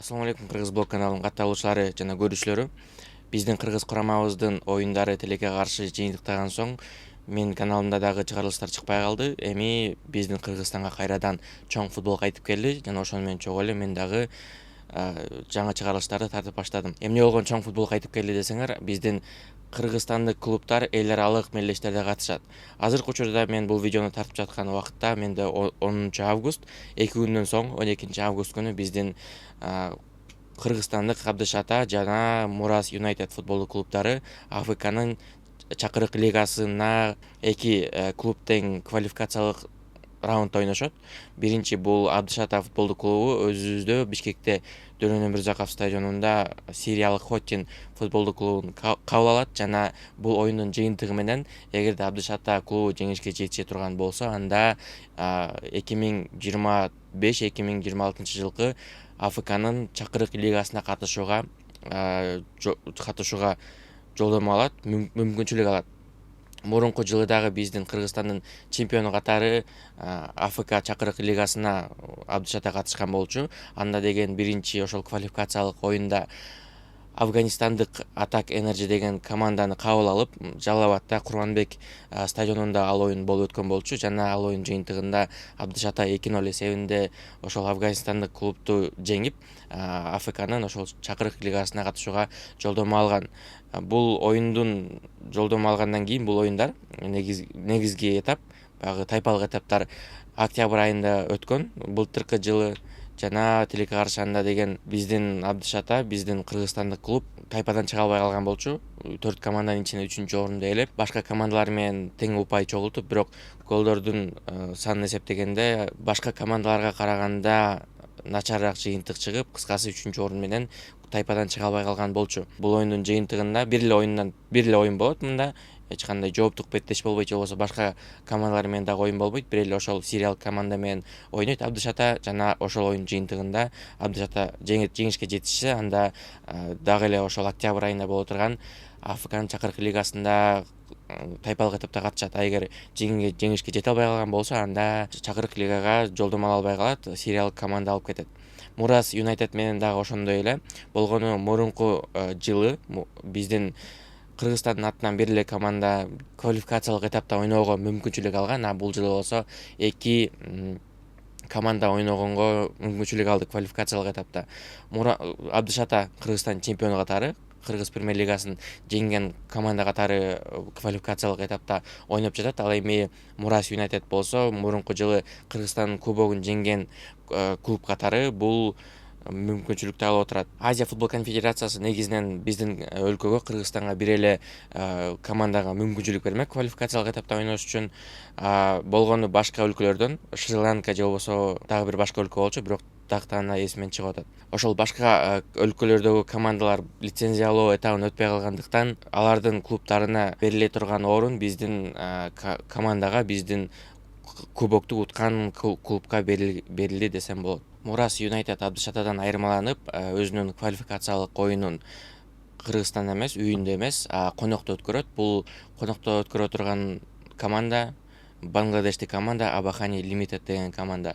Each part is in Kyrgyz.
Assalamu алейкум, Кыргыз блог каналынын катталуучулары жана көрүүчүлөрү. Биздин кыргыз курамабыздын оюндары тилекке каршы жыйынтыктаган соң менин каналымда дагы чыгарылыштар чыкпай калды. Эми биздин Кыргызстанга кайрадан чоң футбол кайтып келди жана ошону менен чогуу эле мен дагы жаңы чыгарылыштарды тартып баштадым. Эмне болгон чоң футбол кайтып келди десеңер, биздин кыргызстандык клубтар эл аралык мелдештерде катышат. Азыркы учурда мен бул видеону тартып жаткан убакытта менде 10 август, 2 күндөн соң 12 август күнү биздин кыргызстандык Абдыш Ата жана Мурас Юнайтед футболдук клубтары АФКнын чакырык лигасына эки клуб тең квалификациялык раундда ойношот. Биринчи бул Абдыш Ата футболдук клубу өзүбүздө Бишкекте Дөрөн Өмүрзаков стадионунда сириялык Хотин футболдук клубун кабыл алат жана бул оюндун жыйынтыгы менен эгерде Абдыш Ата клубу жеңишке жетише турган болсо, анда 2025-2026 жылкы АФКнын чакырык лигасына катышууга жолдомо алат, мүмкүнчүлүк алат. Мурунку жылы дагы биздин Кыргызстандын чемпиону катары АФК чакырык лигасына Абдыш Ата катышкан болчу. Анда деген биринчи ошол квалификациялык оюнда Афганистандык Атак Энерджи деген команданы кабыл алып, Жалал Абадта Курманбек стадионунда ал оюн болуп өткөн болчу жана ал оюн жыйынтыгында Абдыш Ата 2-0 эсебинде ошол Афганистандык клубту жеңип, АФКнын ошол чакырык лигасына катышууга жолдомо алган. Бул оюндун жолдомо алгандан кийин бул оюндар негизги этап, баягы тайпалык этаптар октябрь айында өткөн. Былтыркы жылы жана тилекке каршы анда деген биздин Абдыш Ата, биздин кыргызстандык клуб тайпадан чыга албай калган болчу. 4 команданын ичинен 3-орунду ээлеп, башка командалар менен тең упай чогултуп, бирок голдордун санын эсептегенде башка командаларга караганда начарыраак жыйынтык чыгып, кыскасы 3-орун менен тайпадан чыга албай калган болчу. Бул оюндун жыйынтыгында бир эле оюн болот мында. Эч кандай жооптук беттеш болбойт, же болбосо башка командалар менен дагы оюн болбойт. Бир эле ошол сириялык команда менен ойнойт Абдыш Ата жана ошол оюн жыйынтыгында Абдыш Ата жеңишке жетишсе, анда дагы эле ошол октябрь айында боло турган АФКнын чакырык лигасында тайпалык этапта катышат. Эгер жеңишке жете албай калган болсо, анда чакырык лигага жолдомо ала албай калат, сириялык команда алып кетет. Мурас Юнайтед менен дагы ошондой эле болгону. Мурунку жылы биздин Кыргызстандын атынан бир эле команда квалификациялык этапта ойноого мүмкүнчүлүк алган, а бул жылы болсо 2 команда ойногонго мүмкүнчүлүк алды квалификациялык этапта. Абдыш Ата Кыргызстан чемпиону катары, Кыргыз премьер лигасын жеңген команда катары квалификациялык этапта ойноп жатат. Ал эми Мурас Юнайтед болсо мурунку жылы Кыргызстан кубогун жеңген клуб катары бул мүмкүнчүлүктү алып отурат. Азия футбол конфедерациясы негизинен биздин өлкөгө, Кыргызстанга бир эле командага мүмкүнчүлүк бермек квалификациялык этапта ойнош үчүн. Болгону башка өлкөлөрдөн Шри-Ланка же болбосо дагы бир башка өлкө болчу, бирок тактан эсимден чыгып атат. Ошол башка өлкөлөрдөгү командалар лицензиялоо этабын өтпөй калгандыктан алардын клубтарына бериле турган орун биздин командага, биздин кубокту уткан клубка берилди десем болот. Мурас Юнайтед Абдыш Атадан айырмаланып, өзүнүн квалификациялык оюнун Кыргызстанда эмес, үйүндө эмес, конокто өткөрөт. Бул конокто өткөрө турган команда Бангладештик команда Абахани Limited деген команда.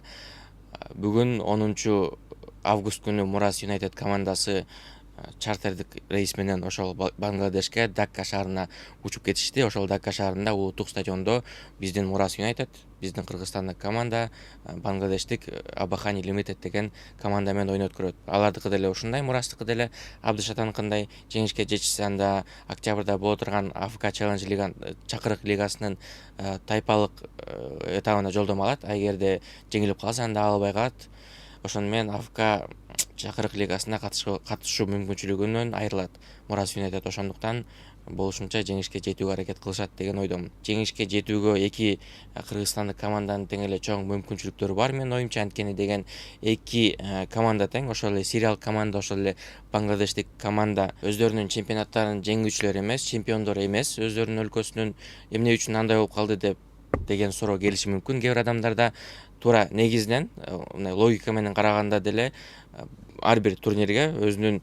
Бүгүн 10 август күнү Мурас Юнайтед командасы чартердик рейс менен ошол Бангладешке, Дакка шаарына учуп кетишти. Ошол Дакка шаарында улуттук стадиондо биздин Мурас Юнайтед, биздин кыргызстандык команда Бангладештик Абахани Limited деген команда менен ойун өткөрөт. Алардыкы деле ушундай, Мурастыкы деле Абдыш Атаныкындай жеңишке жетишсе, анда октябрда боло турган АФК Challenge лига чакырык лигасынын тайпалык этабына жолдомо алат. Эгерде жеңилип калса, анда ала албай калат. Ошону менен АФК чакырык лигасына катышуу мүмкүнчүлүгүнөн айрылат Мурас Юнайтед. Ошондуктан болушунча жеңишке жетүүгө аракет кылышат деген ойдомун. Жеңишке жетүүгө эки кыргызстандык команданын тең эле чоң мүмкүнчүлүктөрү бар менин оюмча. Анткени деген эки команда тең, ошол эле сириялык команда, ошол эле Бангладештик команда өздөрүнүн чемпионаттарын жеңүүчүлөрү эмес, чемпиондору эмес өздөрүнүн өлкөсүнүн. Эмне үчүн андай болуп калды деген суроо келиши мүмкүн кээ бир адамдарда. Туура негизинен логика менен караганда деле ар бир турнирге өзүнүн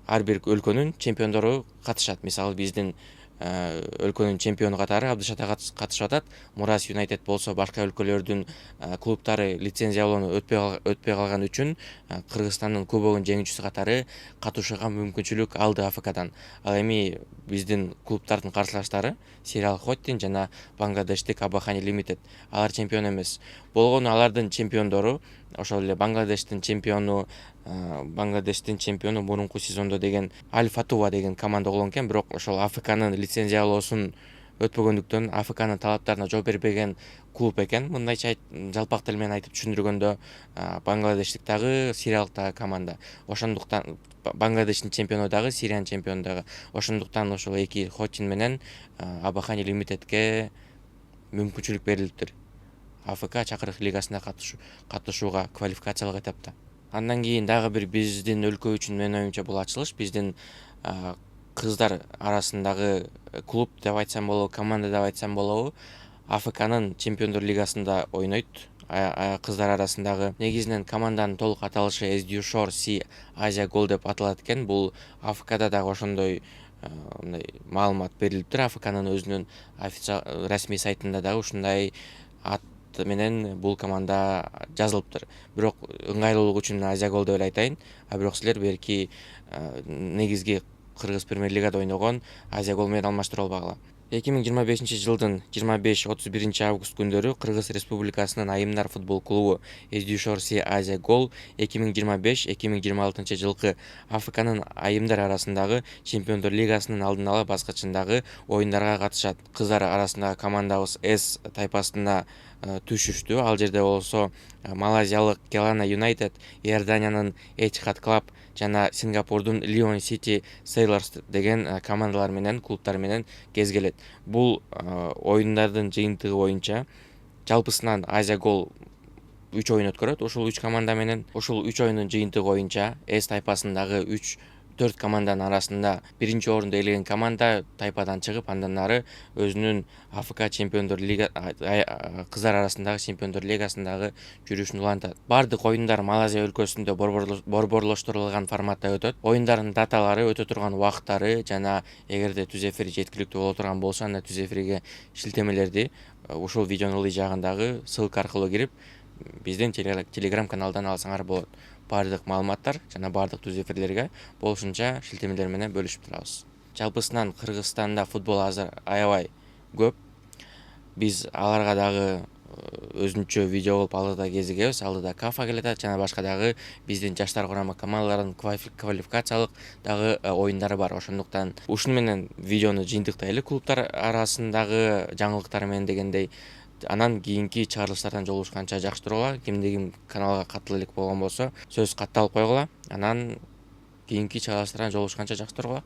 ар бир өлкөнүн чемпиондору катышат. Мисалы биздин өлкөнүн чемпиону катары Абдышата катышып атат. Мурас Юнайтед болсо башка өлкөлөрдүн клубтары лицензиялоону өтпөй калган үчүн Кыргызстандын кубогунун жеңүүчүсү катары катышууга мүмкүнчүлүк алды АФКдан. Ал эми биздин клубтардын карсылаштары Serial Hotin жана Бангладештик Абахани Limited алар чемпион эмес. Болгону алардын чемпиондору ошол эле Бангладештин чемпиону мурунку сезондо деген Аль Фатува деген команда болгон экен, бирок ошол АФКнын лицензиялоосун өтпөгөндүктөн АФКнын талаптарына жооп бербеген клуб экен. Мындайча жалпак тил менен айтып түшүндүргөндө Бангладештик дагы, Сириялык дагы команда. Ошондуктан Бангладештин чемпиону дагы, Сириянын чемпиону дагы. Ошондуктан ошол эки Хотин менен Абахани Лимитедке мүмкүнчүлүк берилиптир. АФК чакырык лигасына катышууга квалификациялык этапта. Андан кийин дагы бир биздин өлкө үчүн менин оюмча бул ачылыш биздин кыздар арасындагы клуб деп айтсам болобу, команда деп айтсам болобу, АФКнын чемпиондор лигасында ойнойт. Кыздар арасындагы негизинен команданын толук аталышы SDU Shore Sea Asia Gold деп аталат экен. Бул АФКда дагы ошондой маалымат берилиптир. АФКнын өзүнүн официалдык расмий сайтында дагы ушундай ат менен бул команда жазылыптыр. Бирок ыңгайлуулук үчүн Asia Gold деп эле айтайын. Бирок силер берки негизги Кыргыз премьер-лигада ойногон Asia Gold менен алмаштыра албагыла. 2025 жылдын 25-31 август күндөрү Кыргыз Республикасынын айымдар футбол клубу SDU Shore Sea Asia Gold 2025-2026 жылкы АФКнын айымдар арасындагы чемпиондор лигасынын алдын ала баскычындагы оюндарга катышат. Кыздар арасындагы командабыз S тайпасына түшүштү. Ал жерде болсо Малайзиялык Kelana United, Иорданиянын Etihad Club жана Сингапурдун Lion City Sailors деген командалар менен, клубтар менен кезгелет. Бул оюндардын жыйынтыгы боюнча жалпысынан Asia Gold 3 оюн өткөрөт. Ушул 3 команда менен, ушул 3 оюндун жыйынтыгы боюнча S тайпасындагы 4 команданын арасында биринчи орунду ээлеген команда тайпадан чыгып, андан ары өзүнүн АФК чемпиондор лига кыздар арасындагы чемпиондор лигасындагы жүрүшүн улантат. Бардык оюндар Малайзия өлкөсүндө борборлоштурулган форматта өтөт. Оюндардын даталары, өтө турган убакыттары жана эгерде түз эфир жеткиликтүү боло турган болсо, анда түз эфирге шилтемелерди ушул видеонун ылдый жагындагы ссылка аркылуу кирип, биздин телеграм каналдан алсаңар болот. Бардык маалыматтар жана бардык түз эфирлерге болушунча шилтемелер менен бөлүшүп турабыз. Жалпысынан Кыргызстанда футбол азыр аябай көп. Биз аларга дагы өзүнчө видео кылып алдыда кезигебиз. Алдыда Кафа келатат жана башка дагы биздин жаштар курама командаларынын квалификациялык дагы оюндары бар. Ошондуктан ушуну менен видеону жыйынтыктайлы, клубтар арасындагы жаңылыктар менен дегендей. Анан кийинки чыгарылыштардан жолугушканча жакшы тургула. Кимдигим каналга каттала элек болгон болсо, сөз катталып койгула. Анан кийинки чыгарылыштардан жолугушканча жакшы тургула.